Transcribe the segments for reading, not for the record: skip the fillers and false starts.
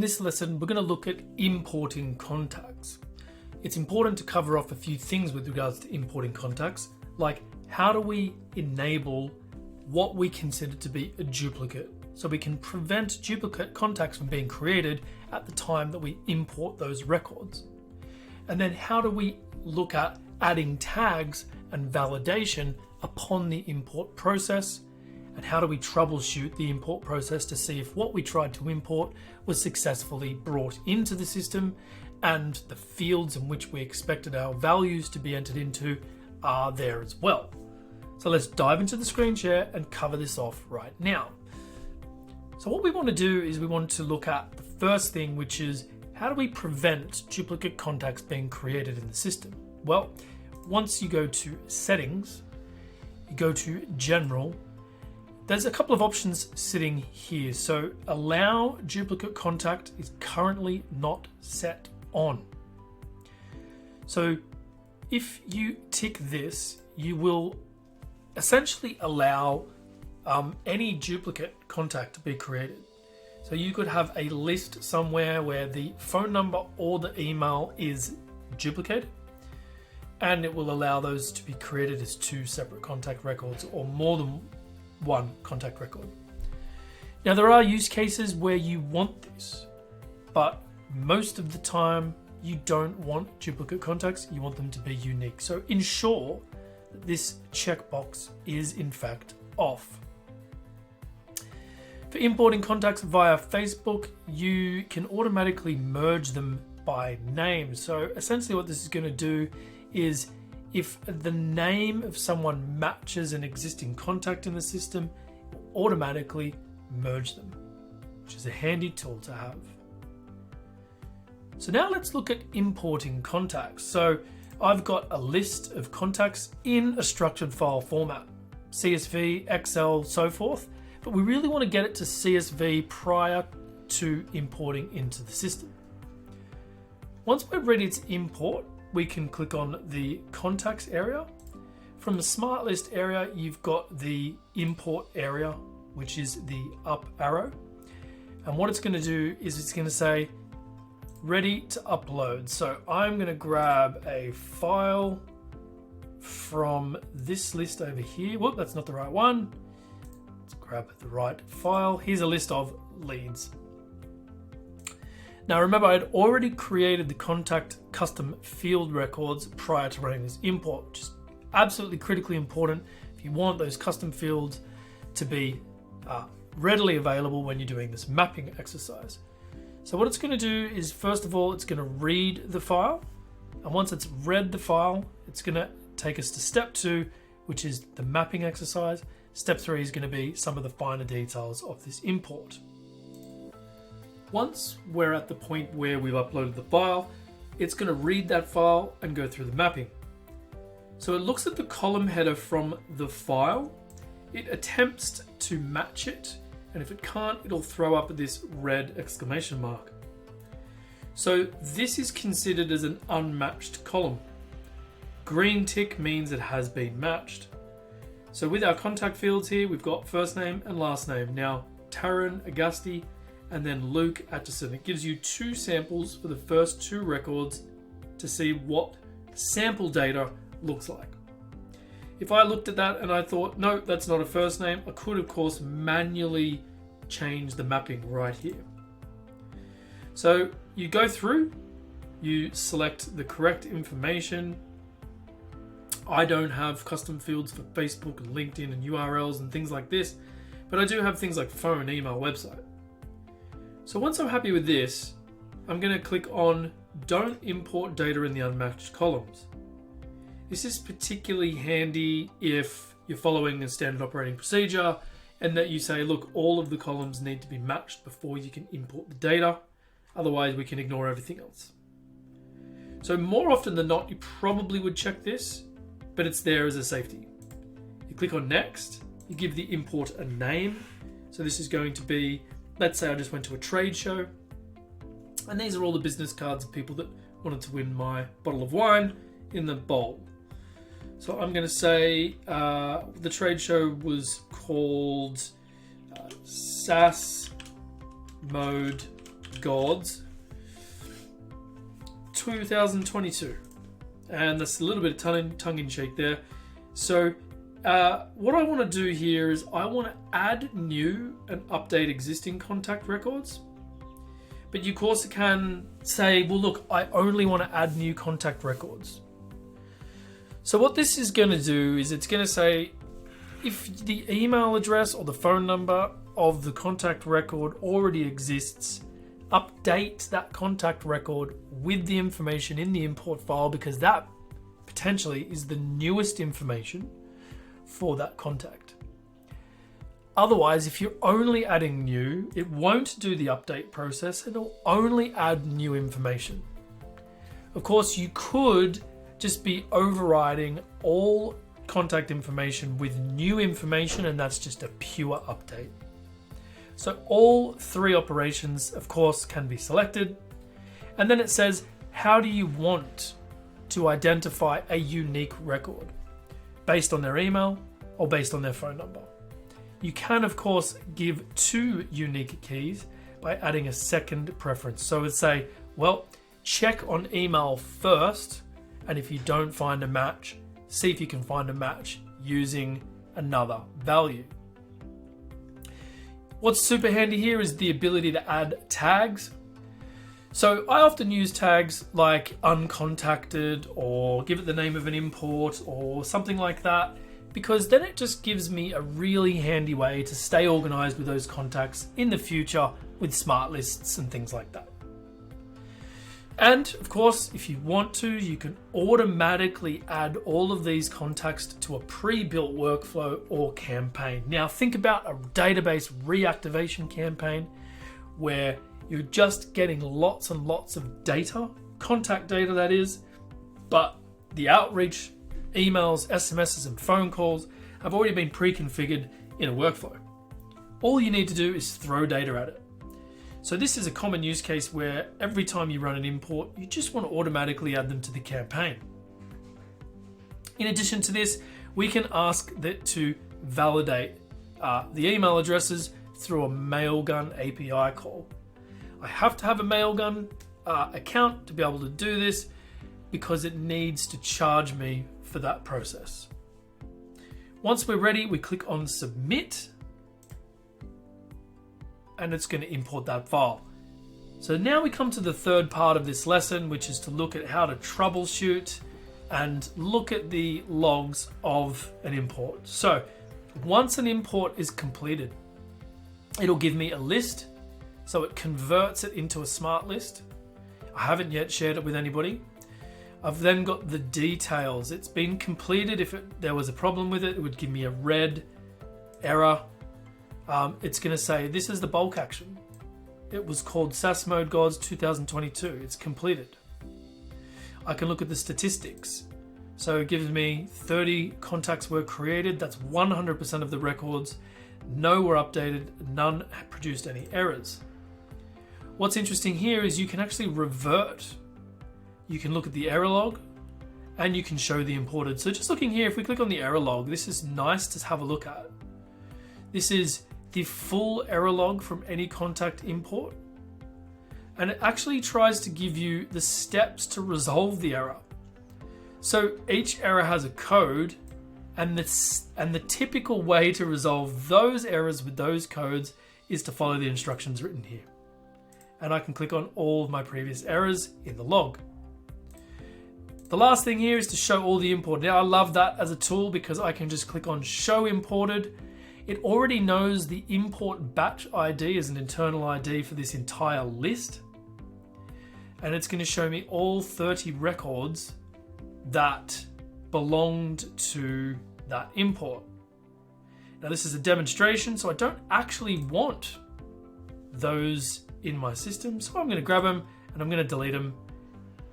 this lesson, we're going to look at importing contacts. It's important to cover off a few things with regards to importing contacts, like how do we enable what we consider to be a duplicate, so we can prevent duplicate contacts from being created at the time that we import those records. And then how do we look at adding tags and validation upon the import process, and how do we troubleshoot the import process to see if what we tried to import was successfully brought into the system and the fields in which we expected our values to be entered into are there as well. So let's dive into the screen share and cover this off right now. So what we want to do is we want to look at the first thing, which is how do we prevent duplicate contacts being created in the system? Well, once you go to settings, you go to general, there's a couple of options sitting here. So allow duplicate contact is currently not set on. So if you tick this, you will essentially allow any duplicate contact to be created. So you could have a list somewhere where the phone number or the email is duplicated, and it will allow those to be created as two separate contact records or more than one contact record. Now there are use cases where you want this, but most of the time you don't want duplicate contacts, you want them to be unique. So ensure that this checkbox is in fact off. For importing contacts via Facebook, you can automatically merge them by name. So essentially what this is going to do is if the name of someone matches an existing contact in the system, it will automatically merge them, which is a handy tool to have. So now let's look at importing contacts. So I've got a list of contacts in a structured file format, CSV, Excel, so forth, but we really want to get it to CSV prior to importing into the system. Once we're ready to import, we can click on the contacts area. From the smart list area, you've got the import area, which is the up arrow. And what it's going to do is it's going to say ready to upload. So I'm going to grab a file from this list over here. Whoop, that's not the right one. Let's grab the right file. Here's a list of leads. Now remember, I had already created the contact custom field records prior to running this import, which is absolutely critically important if you want those custom fields to be readily available when you're doing this mapping exercise. So what it's going to do is, first of all, it's going to read the file. And once it's read the file, it's going to take us to step 2, which is the mapping exercise. Step 3 is going to be some of the finer details of this import. Once we're at the point where we've uploaded the file, it's going to read that file and go through the mapping. So it looks at the column header from the file, it attempts to match it, and if it can't, it'll throw up this red exclamation mark. So this is considered as an unmatched column. Green tick means it has been matched. So with our contact fields here, we've got first name and last name. Now, Taryn Agasti and then Luke Atchison. It gives you 2 samples for the first 2 records to see what sample data looks like. If I looked at that and I thought, no, that's not a first name, I could of course manually change the mapping right here. So you go through, you select the correct information. I don't have custom fields for Facebook and LinkedIn and URLs and things like this, but I do have things like phone, email, website. So once I'm happy with this, I'm going to click on Don't Import Data in the Unmatched Columns. This is particularly handy if you're following a standard operating procedure and that you say, look, all of the columns need to be matched before you can import the data. Otherwise, we can ignore everything else. So more often than not, you probably would check this, but it's there as a safety. You click on Next, you give the import a name. So this is going to be, let's say I just went to a trade show, and these are all the business cards of people that wanted to win my bottle of wine in the bowl. So I'm going to say the trade show was called SaaS Mode Gods 2022. And that's a little bit of tongue-in-cheek there. So what I want to do here is I want to add new and update existing contact records. But you of course can say, well, look, I only want to add new contact records. So what this is going to do is it's going to say, if the email address or the phone number of the contact record already exists, update that contact record with the information in the import file, because that potentially is the newest information for that contact. Otherwise, if you're only adding new, it won't do the update process and it'll only add new information. Of course, you could just be overriding all contact information with new information, and that's just a pure update. So all three operations, of course, can be selected. And then it says, how do you want to identify a unique record? Based on their email or based on their phone number? You can, of course, give two unique keys by adding a second preference. So it'd say, well, check on email first, and if you don't find a match, see if you can find a match using another value. What's super handy here is the ability to add tags. So I often use tags like uncontacted or give it the name of an import or something like that, because then it just gives me a really handy way to stay organized with those contacts in the future with smart lists and things like that. And of course, if you want to, you can automatically add all of these contacts to a pre-built workflow or campaign. Now think about a database reactivation campaign where you're just getting lots and lots of data, contact data that is, but the outreach, emails, SMSs, and phone calls have already been pre-configured in a workflow. All you need to do is throw data at it. So this is a common use case where every time you run an import, you just want to automatically add them to the campaign. In addition to this, we can ask that to validate the email addresses through a Mailgun API call. I have to have a Mailgun account to be able to do this because it needs to charge me for that process. Once we're ready, we click on Submit, and it's going to import that file. So now we come to the third part of this lesson, which is to look at how to troubleshoot and look at the logs of an import. So once an import is completed, it'll give me a list. So it converts it into a smart list. I haven't yet shared it with anybody. I've then got the details. It's been completed. If there was a problem with it, it would give me a red error. It's going to say, this is the bulk action. It was called SAS Mode Gods 2022. It's completed. I can look at the statistics. So it gives me 30 contacts were created. That's 100% of the records. No were updated. None produced any errors. What's interesting here is you can actually revert. You can look at the error log and you can show the imported. So just looking here, if we click on the error log, this is nice to have a look at. This is the full error log from any contact import. And it actually tries to give you the steps to resolve the error. So each error has a code, and the typical way to resolve those errors with those codes is to follow the instructions written here. And I can click on all of my previous errors in the log. The last thing here is to show all the import. Now I love that as a tool because I can just click on Show Imported. It already knows the import batch ID as an internal ID for this entire list. And it's going to show me all 30 records that belonged to that import. Now this is a demonstration, so I don't actually want those in my system. So I'm going to grab them and I'm going to delete them.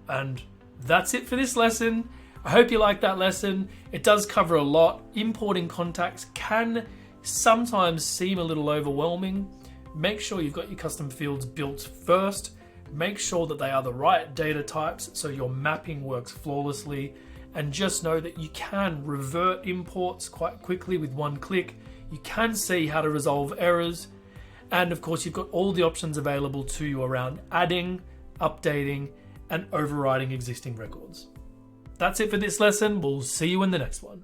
And that's it for this lesson. I hope you liked that lesson. It does cover a lot. Importing contacts can sometimes seem a little overwhelming. Make sure you've got your custom fields built first. Make sure that they are the right data types so your mapping works flawlessly. And just know that you can revert imports quite quickly with one click. You can see how to resolve errors. And of course, you've got all the options available to you around adding, updating, and overriding existing records. That's it for this lesson. We'll see you in the next one.